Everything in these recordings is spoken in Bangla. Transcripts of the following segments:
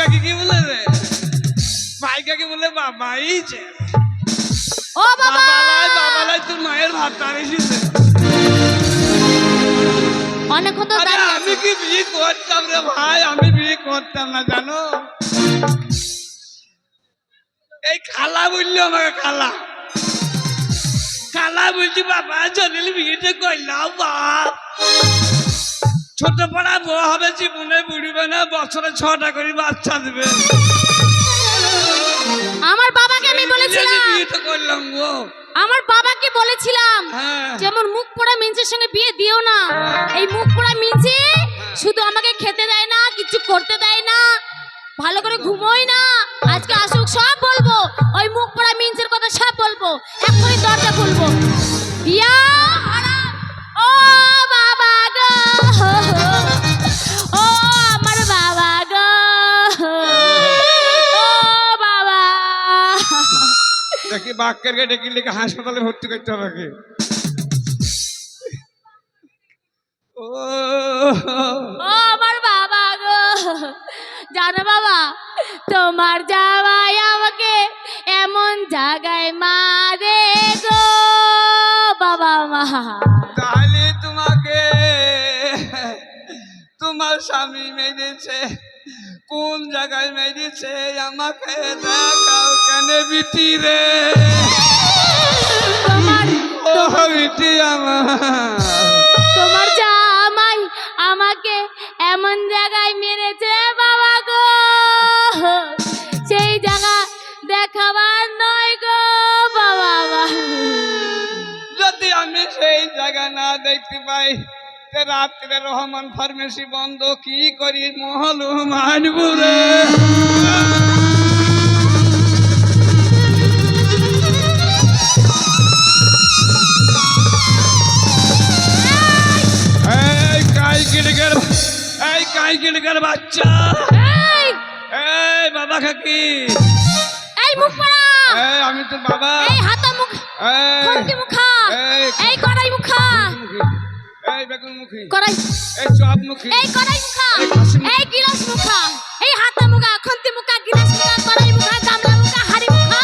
কাকি কি বলে রে? ভাই কাকি বলে বাবাই যে ও বাবা বাবালাই তোর মায়ের ভাত তার এসেছে। অনেকক্ষণ তো আরে আমি কি বিয়ে করতাম রে ভাই, আমি বিয়ে করতাম না জানো। এই খালা বললো আমাকে, খালা খালা বলছি বাবা চলে বিয়েটা করলাম বাপ। ছোট পড়া বউ হবে, জীবনে বুড়িবে না, বছরে 6টা করে বাচ্চা দেবে। আমার বাবাকে আমি বলেছিলাম, বিয়েটা করলাম গো। আমার বাবাকে বলেছিলাম যেমন মুখ পোড়া মিঞ্চের সঙ্গে বিয়ে দিও না। এই মুখ পোড়া মিঞ্চে শুধু আমাকে খেতে দেয় না, কিছু করতে দেয় না, ভালো করে ঘুমোই না। আজকে আসুক সব বলবো, ওই মুখ পোড়া মিঞ্চের কথা সব বলবো, এক্ষুনি দরজা খুলবো। ইয়া ও বাবা গো, ও আমার বাবা গো, ও বাবা। দেখি বাক্যের ডেকে লিখে হাসপাতালে ভর্তি করতে হবে। ও আমার বাবা গো, জানো বাবা তোমার জামাই আমাকে এমন জায়গায় মারে গো বাবা মা। তাহলে তোমাকে তোমার স্বামী মেরেছে, কোন জায়গায় মেরেছে আমাকে দেখাও কেন বিটি রে। বিটি তোমার জামাই আমাকে এমন জায়গায় মেরেছে বাবা গো, সেই জায়গা দেখাবার নয় গো বাবা। যদি আমি সেই জায়গা না দেখতে পাই, রাত্রে রহমান ফার্মেসি বন্ধ, কি করি মহলু মানবু রে। বাচ্চা এই বাবা কাকি, এই মুখ পড়া, এই আমি তোর বাবা, এই হাতা মুখ, খন্তি মুখা, এই কড়াই মুখা, এই বেগুন মুখী, কড়াই, এই চপ মুখী, এই কড়াই মুখা, এই গিলাস মুখা, এই হাতা মুখা, খন্তি মুখা, গিলাস মুখা, কড়াই মুখা, গামলা মুখা, হাড়ি মুখা।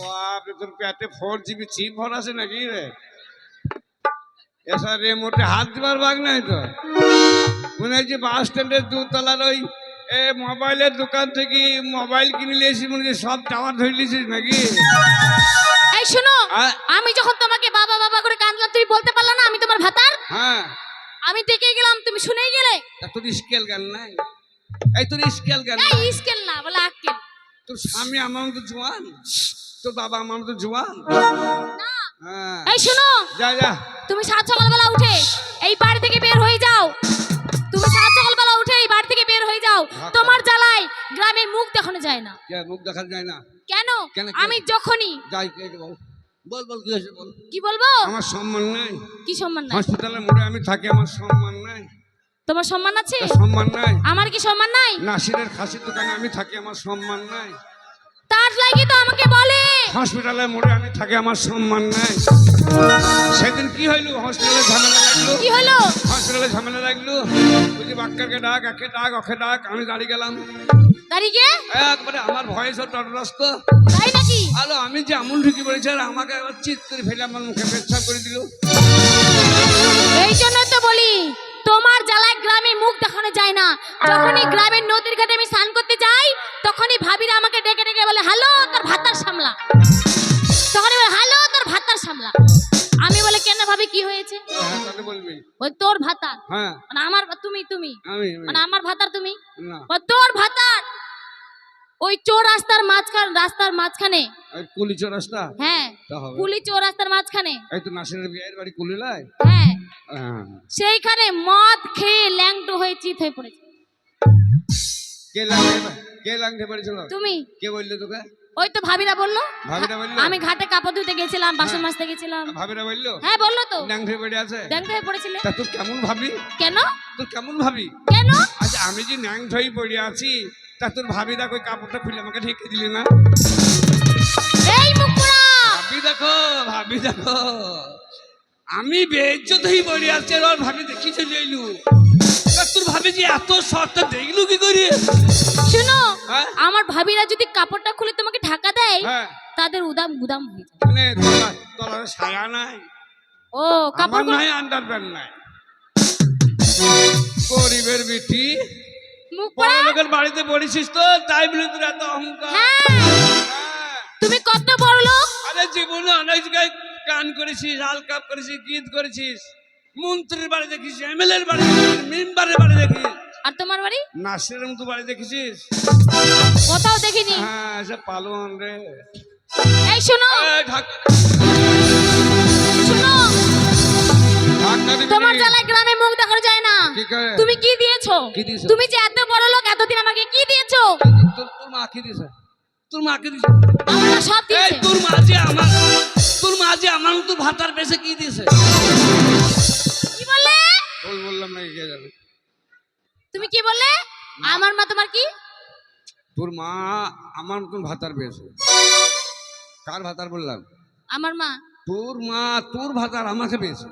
বাপ রে, তোর পেটে 4GB চিপ ভর আছে নাকি রে? এসা রেমোটে হাত দিবার ভাগ নাই তো। মনে হচ্ছে বাস স্ট্যান্ডের 2তলার ওই মোবাইলের দোকান থেকে মোবাইল কিনে নিয়েছিস, মনে হচ্ছে সব টাওয়ার ধরে নিয়েছিস নাকি? এই শোনো, আমি যখন তোমাকে বাবা বাবা করে কাঁদলাম তুমি বলতে পারলে না আমি তোমার ভাতার? হ্যাঁ, আমি দেখে গেলাম, তুমি শুনেই গেলে। তোর স্কেল গান নাই? এই তোর স্কেল গান? এই স্কেল না, বলে আক্কেল। তোর স্বামী আমার মতো জোয়ান, তোর বাবা আমার মতো জোয়ান না। হ্যাঁ। এই শোনো, যা যা, তুমি সাত সকালবেলা উঠে এই বাড়ি থেকে বের হয়ে যাও। তুমি সাত সকালবেলা উঠে এই বাড়ি থেকে বের হয়ে যাও। তোমার জ্বালায় গ্রামে মুখ দেখানো যায় না। মুখ দেখা যায় না কেন? কেন? আমি যখনই যাই বল, বল বল কি হয়েছে বল। কি বলবো? আমার সম্মান নাই। কি সম্মান নাই? হসপিটালের মোড়ে আমি থাকি, আমার সম্মান নাই। তোমার সম্মান আছে? সম্মান নাই। আমার কি সম্মান নাই? নাসিরের খাসির দোকানে আমি থাকি, আমার সম্মান নাই। তার লাগি তো আমাকে বলে হসপিটালের মোড়ে আমি থাকি, আমার সম্মান নাই। সেদিন কি হইলো? হসপিটালে ঝামেলা লাগলো। কি হলো? হসপিটালে ঝামেলা লাগলো, বুঝি বাক্কারকে ডাক, একে ডাক, ওকে ডাক, আমি গাড়ি গেলাম। গাড়িকে একবারে আমার ভয়েস টটরস্ত। তাই নাকি? আলো আমি যে আমুল ঢুকি পড়েছি, আর আমাকে আবার চিৎ করে ফেলে আমার মুখে পেচ্ছাপ করে দিল। এই জন্য তো বলি তোমার জ্বালায় গ্রামে মুখ দেখানো যায় না। যখনই গ্রামের নদীর ঘাটে আমি স্নান করতে যাই, তখনই ভাবিরা আমাকে ডেকে ডেকে বলে হ্যালো তোর ভাতার সামলা, তখনই বলে হ্যালো তোর ভাতার সামলা। আমি বলে কেন ভাবি কি হয়েছে? তাহলে বলবি ওই তোর ভাতার, হ্যাঁ মানে আমার তুমি তুমি আমি মানে আমার ভাতার তুমি না, ও তোর ভাতার। ওই চোর রাস্তার মাঝখানে কুলি চৌরাস্তা। হ্যাঁ, কুলি চোর রাস্তার মাঝখানে। এই তো নাসিরের বিয়ের বাড়ি কুলিলায়। হ্যাঁ, সেইখানে মদ খেয়ে ল্যাংটো হয়ে চিত হয়ে পড়েছে। কে লাংটে পড়েছিল? তুমি। কে বললো তোকে? ওই তো ভাবিরা বললো। ভাবিরা বললো? আমি ঘাটে কাপড় ধুতে গেছিলাম, বাসন মাজতে গেছিলাম। ভাবিরা বললো? হ্যাঁ বললো তো। ল্যাংটে পড়ে আছে, ল্যাংটো হয়ে পড়েছিলে। তা তুই কেমন ভাবি? কেন? তুই কেমন ভাবি? কেন? আচ্ছা আমি যে ল্যাংটো হয়ে পড়ে আছি, তা তোর ভাবিরা কই কাপড়টা খুলে আমাকে ঢেকে দিলি না? এই মুকুড়া ভাবি দেখো আমি বেইজ্জত হয়ে পড়ে আছি, আর ভাবি দেখি চলে এলু। তোর ভাবি আমি যে এত শর্টটা দেখলু কি করি? শুনো, হ্যাঁ? আমার ভাবিরা যদি কাপড়টা খুলে তোমাকে ঢাকা দেয়, হ্যাঁ তাদের উদাম গুদাম হয়ে যায়। মানে তোলার সায়া নাই, ও আমার কাপড় নাই, আন্ডারপ্যান্ট নাই। গরিবের বিটি, মুখ বড় পড়া। লোকের বাড়িতে পড়েছিস তো, তাই বলে তোর এত অহংকার। হ্যাঁ, হ্যাঁ। তুমি কত বড় লোক। আরে জীবনে অনেক জায়গায় গান করেছিস, আলকাপ করেছিস, গীত করেছিস, মন্ত্রীর বাড়ি দেখিস, এমএলএর বাড়ি দেখিস, মেম্বারের বাড়ি দেখিস, আর তোমার বাড়ি নাসিরের মতো বাড়ি দেখেছিস? কোথাও দেখিনি। হ্যাঁ, সে পালোয়ান রে। এই শোনো, এই ঢাকা শোনো, ঢাকা দিবি তোমার নি? জ্বালায় গ্রামে মুখ দেখানো যায় না। কি করে? তুমি কি দিয়েছো? কি দিয়েছো? তুমি যে এত বড় লোক, এতদিন আমাকে কি দিয়েছো? তোর মা কি দিছে? তোর মা কি দিছে? আমার মা সব এই দিয়েছে। তোর মা যে আমার মতো ভাতার বেশে কি দিয়েছে? কি বললে? বললাম না, কে জানে। তুমি কি বললে? আমার মা তোমার কি? তোর মা আমার মতন ভাতার পেয়েছে। কার ভাতার বললাম? আমার মা। তোর মা তোর ভাতার আমাকে পেয়েছে।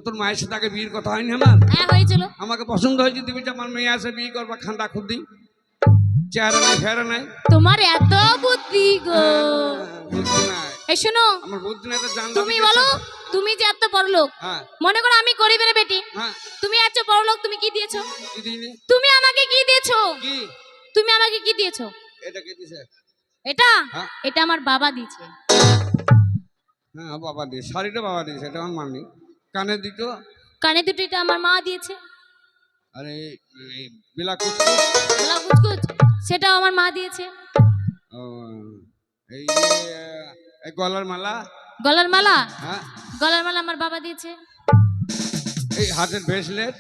তোর মায়ের সাথে আগে বিয়ের কথা হয়নি আমার? হ্যাঁ হয়েছিল। আমাকে পছন্দ হয়েছে, তুমি যে আমার মেয়ে আছে বিয়ে করবা, খান্ডা খুদ্দি, চেহারা নাই ফেরা নাই। তোমার এত বুদ্ধি গো। বুদ্ধি নাই, এই শোনো, আমার বুদ্ধি নাই তো জানলা তুমি দিকে বলো, আছে। তুমি যে এত বড় লোক, হ্যাঁ মনে করো আমি গরিবের বেটি, হ্যাঁ, তুমি এত বড় লোক, তুমি কি দিয়েছো? কি দিইনি? তুমি আমাকে কি দিয়েছো? কি? তুমি আমাকে কি দিয়েছো? এটা কে দিছে? এটা হ্যাঁ এটা আমার বাবা দিয়েছে। হ্যাঁ, বাবা দিয়েছে, শাড়িটা বাবা দিয়েছে, এটা আমার মানি। কানে দিত, কানে দুটো এটা আমার মা দিয়েছে। আরে এই বিলা কুচকু, গলা কুচকুচ সেটাও আমার মা দিয়েছে। ও, এই যে, এই গলার মালা, গলার মালা, হ্যাঁ, গলার মালা আমার বাবা দিয়েছে। এই হাতের ব্রেসলেট,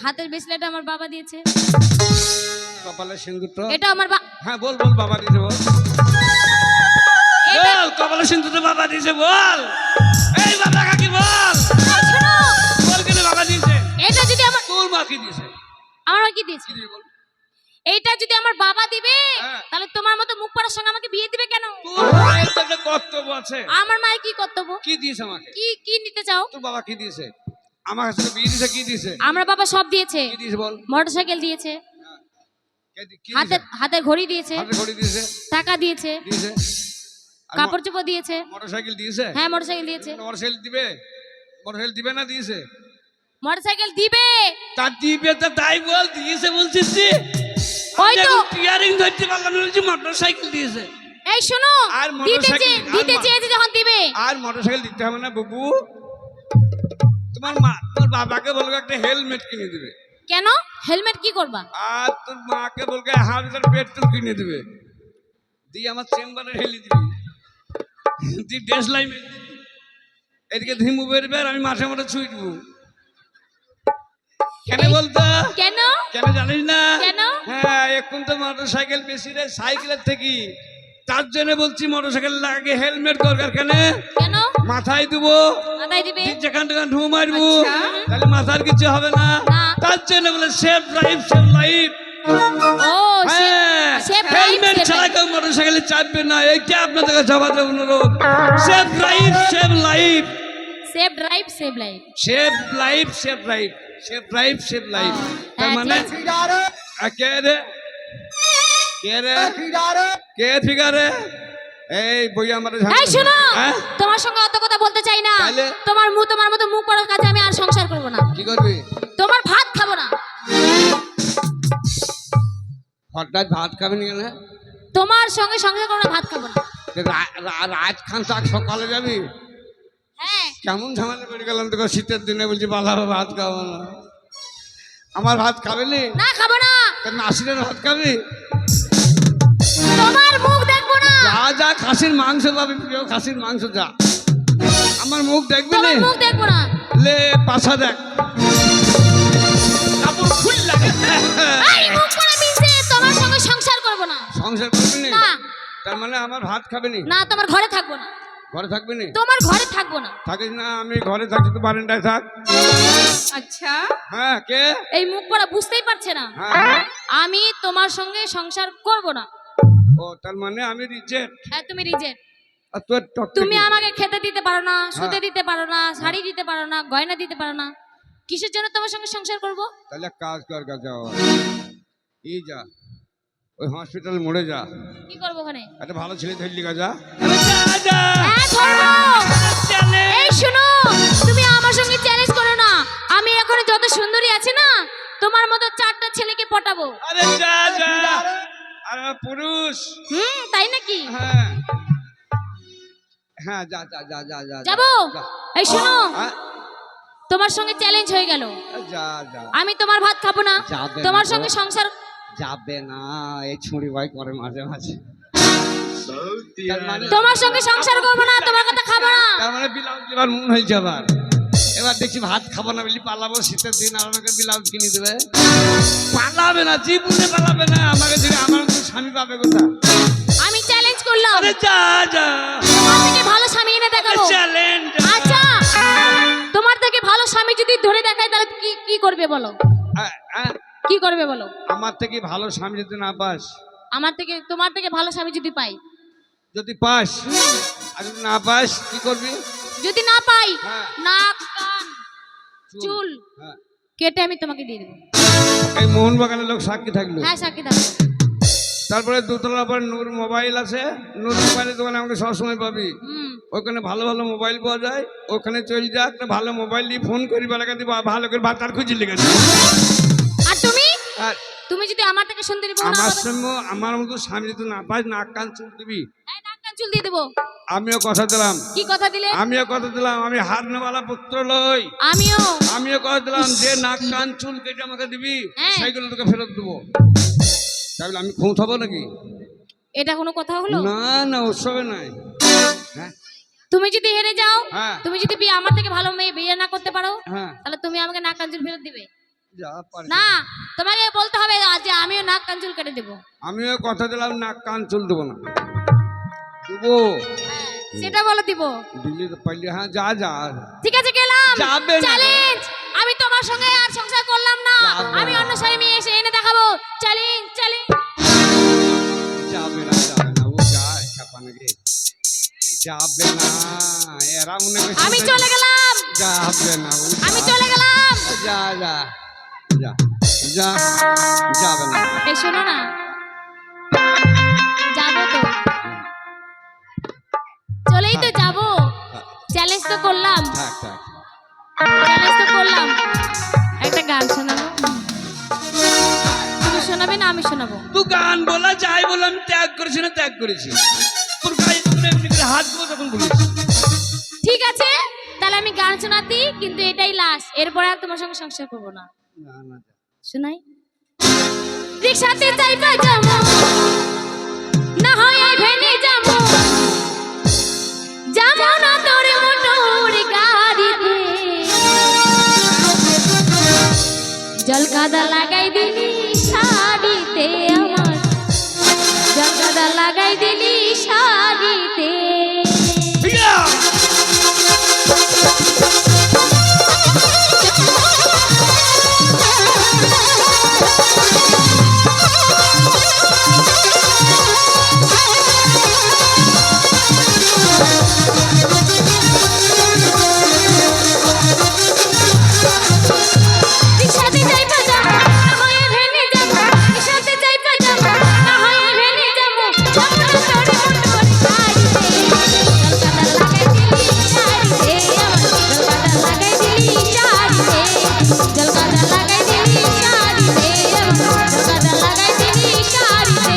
হাতের ব্রেসলেট আমার বাবা দিয়েছে। কপালের সিন্দুরটা, এটা আমার হ্যাঁ বল বল, বাবা দিয়েছে বল, এটা বল কপালের সিন্দুরটা বাবা দিয়েছে বল, এই বাবা কাকি বল, শোনো, বল কেন বাবা দিয়েছে? এটা যদি আমার তোর মা কি দিয়েছে? আমার মা কি দিয়েছে? কি দিয়ে বল? এইটা যদি আমার বাবা দিবে, হ্যাঁ। তাহলে তোমার মতো মুখ পড়ার সঙ্গে আমাকে বিয়ে দিবে কেন? তোর মায়ের তো একটা কর্তব্য আছে। আমার মায়ের কি কর্তব্য? কি দিয়েছে আমাকে? কি কি নিতে চাও? তোর বাবা কি দিয়েছে? আমার কাছে বিয়ে দিয়েছে, কি দিয়েছে? আমার বাবা সব দিয়েছে। কি দিয়েছে বল? মোটরসাইকেল দিয়েছে, কি হাতের দিয়েছে? হাতের ঘড়ি দিয়েছে, হাতে ঘড়ি দিয়েছে, টাকা দিয়েছে, দিয়েছে, আর কাপড় চোপড় দিয়েছে। মোটরসাইকেল দিয়েছে? হ্যাঁ মোটরসাইকেল দিয়েছে। মোটরসাইকেল দিবে? মোটরসাইকেল দিবে না দিয়েছে? মোটরসাইকেল দিবে। তার দিবে তো তাই বল, দিয়েছে বলছিস তুই? ওই তো। টিয়ারিং ধরতে পারলাম না, বলছি মোটরসাইকেল দিয়েছে। এই শোনো, আর দিতে মোটরসাইকেল- দিতে আর চেয়েছে যখন দিবে। আর মোটরসাইকেল দিতে হবে না বাবু, তোমার বাবাকে বলবো একটা হেলমেট কিনে দিবে, কেন? হেলমেট কি করবা? আর তোর মাকে বলবে হাফ লিটার পেট্রোল কিনে দিবে, দিয়ে আমার চেম্বারে ঢেলে দিবি, তুই ড্রেস লাইন এদিকে ধিমু বেরবে আর আমি মাঠে মাঠে ছুটবো। কেন বলতো? কেন? কেন জানিস না? কেন? হ্যাঁ, এখন তো মোটর সাইকেল বেশি রে সাইকেলের থেকে, তার জন্য বলছি মোটর সাইকেল লাগে হেলমেট দরকার। কেন? কেন? মাথায় দেবো, মাথায় দিবে। যেখান থেকে ঢু মারবো, আচ্ছা। তাহলে মাথার কিছু হবে না। না। তার জন্য বলে সেফ লাইফ, সেফ লাইফ। ও হ্যাঁ, save life, হেলমেট save ছাড়া life। কেউ মোটর সাইকেলে চাপবে না, এইটা আপনাদের কাছে জবাতে অনুরোধ। Safe life, safe life, save drive save life. Safe life, safe life, safe life, safe life. তার হ্যাঁ, মানে ঠিক কে রে? কে রে? কে ফিগারে? এই বই আমার এই শোনো, হ্যাঁ, তোমার সঙ্গে অত কথা বলতে চাই না। তাহলে? তোমার মতো মুখ পড়ার কাজে আমি আর সংসার করব না। কি করবি? তোমার ভাত খাবো না। হঠাৎ ভাত খাবি না কেন? তোমার সঙ্গে সংসার করবো না, ভাত খাবো না। রাত খান তাক সকালে যাবি? হ্যাঁ, কেমন ঝামেলা করে গেলাম তোকে শীতের দিনে, বলছি বালাবা ভাত খাবো না। আমার ভাত খাবি নি? না খাবো না। নাসিরের ভাত খাবি? তোমার মুখ দেখবো না। যা যা, খাসির মাংস পাবি, প্রিয় খাসির মাংস, যা। আমার মুখ দেখবি তোমার নি? মুখ দেখবো না। লে পাছা দেখ, কাপড় খুল লাগে। এই মুখ পড়া মিনছে, তোমার সঙ্গে সংসার করব না। সংসার করবি নি? না তার মানে আমার ভাত খাবি নি? না, তোমার ঘরে থাকবো না। ঘরে থাকবি নি? তোমার ঘরে থাকবো না। থাকিস না, আমি ঘরে থাকি, তো বারান্দায় থাক। আচ্ছা, হ্যাঁ, কে? এই মুখ পড়া বুঝতেই পারছে না। হ্যাঁ, আমি তোমার সঙ্গে সংসার করব না। ও তার মানে আমি রিজেক্ট। হ্যাঁ, তুমি রিজেক্ট। আর তোর টক তুমি আমাকে খেতে দিতে পারো না, শুতে দিতে পারো না, শাড়ি দিতে পারো না, গয়না দিতে পারো না। কিসের জন্য তোমার সঙ্গে সংসার করব? তাহলে এক কাজ কর গা, যাও এই যা ওই হসপিটাল মোড়ে যা, কি করব ওখানে? একটা ভালো ছেলে ধরলি গা, যা। হ্যাঁ, ধরবো। এই শোনো, তুমি আমার সঙ্গে চ্যালেঞ্জ করো না। আমি এখন যত সুন্দরী আছে না, তোমার মতো 4টা ছেলেকে পটাবো। আরে যা যা, আরে পুরুষ। তাই নাকি? হ্যাঁ হ্যাঁ, যা যা যা যা যা যাবো। এই শোনো, হ্যাঁ, তোমার সঙ্গে চ্যালেঞ্জ হয়ে গেল। যা যা। আমি তোমার ভাত খাবো না, যাবে না তোমার গো। সঙ্গে সংসার যাবে না, এই ছুরি ভয় করে মাঝে মাঝে। তার মানে তোমার সঙ্গে সংসার করবো না, তোমার কথা খাবো না। তার মানে ব্লাউজ এবার মন হয়েছে আবার। এবার দেখছি ভাত খাবো না বলি পালাবো, শীতের দিন আর আমাকে ব্লাউজ কিনে দেবে। পালাবে না, জীবনে পালাবে না আমাকে ছেড়ে। আমার তো স্বামী পাবে কোথা? আমি চ্যালেঞ্জ করলাম, আরে যা যা, তোমার থেকে ভালো স্বামী এনে দেখাবো। চ্যালেঞ্জ। আচ্ছা, তোমার থেকে ভালো স্বামী যদি ধরে দেখায় তাহলে কি কি করবে বলো? কি করবে বলো? আমার থেকে ভালো স্বামী যদি না পাস? তোমার থেকে ভালো স্বামী যদি পাই? যদি পাস, আর যদি না পাস কি করবি? যদি না পাই, হ্যাঁ। নাক কান চুল হ্যাঁ। কেটে আমি তোমাকে দিয়ে দেবো। এই মোহনবাগানের লোক সাক্ষী থাকলো। হ্যাঁ, সাক্ষী থাকবো। তারপরে দোতলার পর নূর মোবাইল আছে, নূর মোবাইলের দোকানে আমাকে সবসময় পাবি। ওখানে ভালো ভালো মোবাইল পাওয়া যায়, ওখানে চলে যা, একটা ভালো মোবাইল দিয়ে ফোন করি, বেলাকে দিব ভালো করে বাতার খুঁজি লেগেছে। আর তুমি আর তুমি যদি আমার থেকে সুন্দরী বউ না আমার পাবে, সঙ্গে আমার মতো স্বামী যদি না পাস, নাক কান চুল দিবি। এই নাক কান চুল দিয়ে দেবো। আমিও কথা দিলাম। কি কথা দিলে? আমিও কথা দিলাম, আমি হারনেওয়ালা পুত্র লই। আমিও কথা দিলাম, যে নাক কান চুল কেটে আমাকে দিবি, হ্যাঁ। সেইগুলো তোকে ফেরত দেবো। তাহলে আমি খুঁত হবো নাকি? এটা কোনো কথা হলো? না না, উৎসবে নাই। হ্যাঁ তুমি যদি হেরে যাও, হ্যাঁ তুমি যদি আমার থেকে ভালো মেয়ে বিয়ে না করতে পারো, হ্যাঁ, তাহলে তুমি আমাকে নাক কান চুল ফেরত দিবে যা পারি। না? তোমাকে বলতে হবে যে আমিও নাক কান চুল কেটে দেবো। আমিও কথা দিলাম, নাক কান চুল দেবো না। দেবো, সেটা বলে দিব। দিল্লি তো পাইলে। হ্যাঁ যা যা। ঠিক আছে, গেলাম। যাবে না। চ্যালেঞ্জ, আমি তোমার সঙ্গে আর সংসার করলাম না। যাবে আমি না। অন্য স্বামী মেয়ে এসে এনে দেখাবো। Challenge challenge. যাবে না, যাবে না, ও যায় ছাপা নাকি? যাবে না, এরা মনে করছে আমি চলে গেলাম। যাবে না, ও আমি চলে গেলাম। যা যা যা যা, যাবে না। এই শোনো না, যাবো তো, চলেই তো যাবো। চ্যালেঞ্জ তো করলাম, থাক থাক। চ্যালেঞ্জ তো করলাম। একটা গান শোনাবো, তুমি শোনাবে না আমি শোনাবো? তুই গান বলা যাই বলে আমি ত্যাগ করেছি না, ত্যাগ করেছি। তোর গায়ে যখন এমনি করে হাত দেবো তখন বলিস। ঠিক আছে, তাহলে আমি গান শোনাতি, কিন্তু এটাই লাস্ট। এরপরে আর তোমার সঙ্গে সংসার করবো না। না না, শোনাই। রিক্সাতে যাইবা যাবো, না হয় এই ভেনে যাবো, যাবো না তোর মোটর গাড়িতে। জল কাদা লাগাই দিলি শাড়িতে আমার, জল কাদা লাগাই দিলি শাড়িতে। রিক্সাতে যাইবা যাবো, না হয় ভেনে যাবো, রিক্সাতে যাইবা যাবো, না হয় ভেনে যাবো, যাবো না তোর মোটর গাড়িতে। জল কাদা লাগাই দিলি শাড়িতে আমার, জল কাদা লাগাই দিলি শাড়িতে, জল কাদা লাগাই দিলি শাড়িতে, জল কাদা লাগাই দিলি শাড়িতে।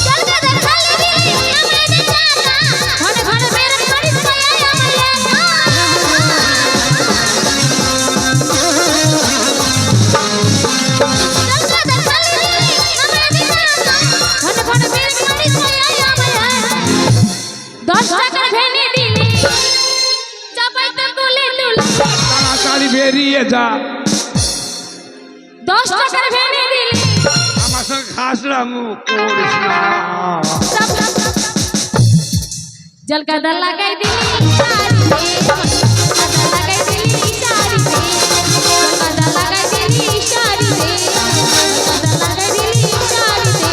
জল কাদা খালি দিলি আমায় দেখা, ঘরে ঘরে বেরোই করিস কয়াই আমায় একা। জল কাদা খালি দিলি আমায় দেখা, ঘরে ঘরে বেরোই করিস কয়াই আমায় একা। 10 টাকার ভেনে দিলি চাপাইতে কোলে তুলে, তাড়াতাড়ি বেরিয়ে যা। 10 টাকার ভেনে দিলি নোংরামু করিস না। জল কাদা লাগাই দিলি শাড়িতে, কাদা লাগাই দিলি শাড়িতে, জল কাদা লাগাই দিলি শাড়িতে, কাদা লাগাই দিলি শাড়িতে।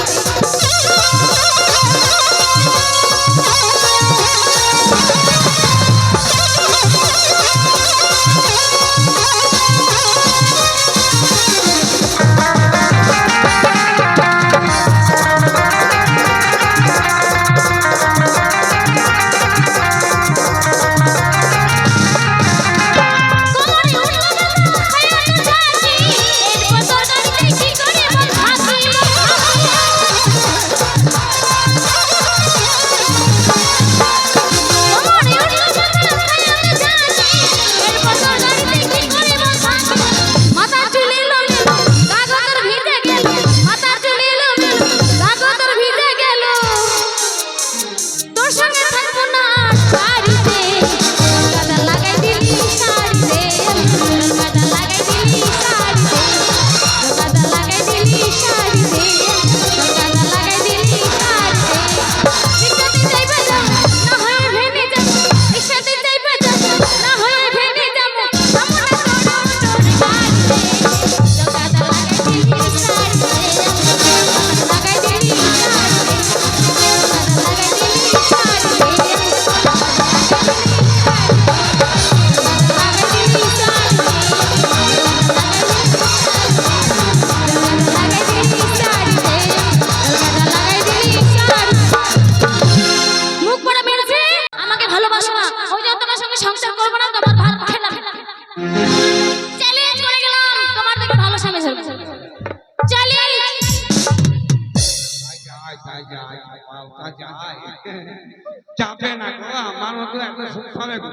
চাপে না গো, আমার মতো এত সুখ খাবে গো,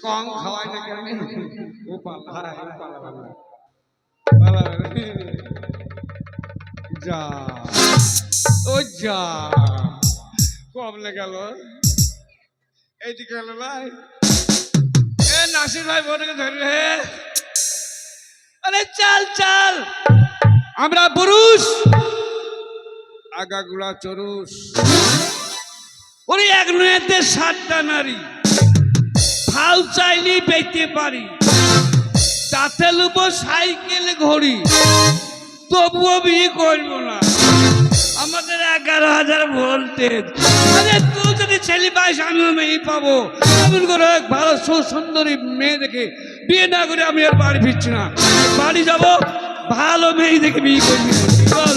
কম খাওয়াই না কেন? ও পালা যা, ও যা, কম না গেল, এইদিকে গেল ভাই। এ নাসির ভাই বোনকে ধরে রে, আরে চাল চাল, আমরা পুরুষ আগাগুড়া চরুষ, ওরে এক নয়তে 7টা নারী, ফাল চাইলে পেতে পারি, তাতে লুব সাইকেল ঘড়ি, তবুও বিয়ে করবো না। আমাদের 11,000 ভোল্টেজ, আরে তুই যদি ছেলে পাইস আমিও মেয়ে পাবো। এমন করে এক ভালো সুন্দরী মেয়ে দেখে বিয়ে না করে আমি আর বাড়ি ফিরছি না, বাড়ি যাবো ভালো মেয়ে দেখে বিয়ে করবি। বল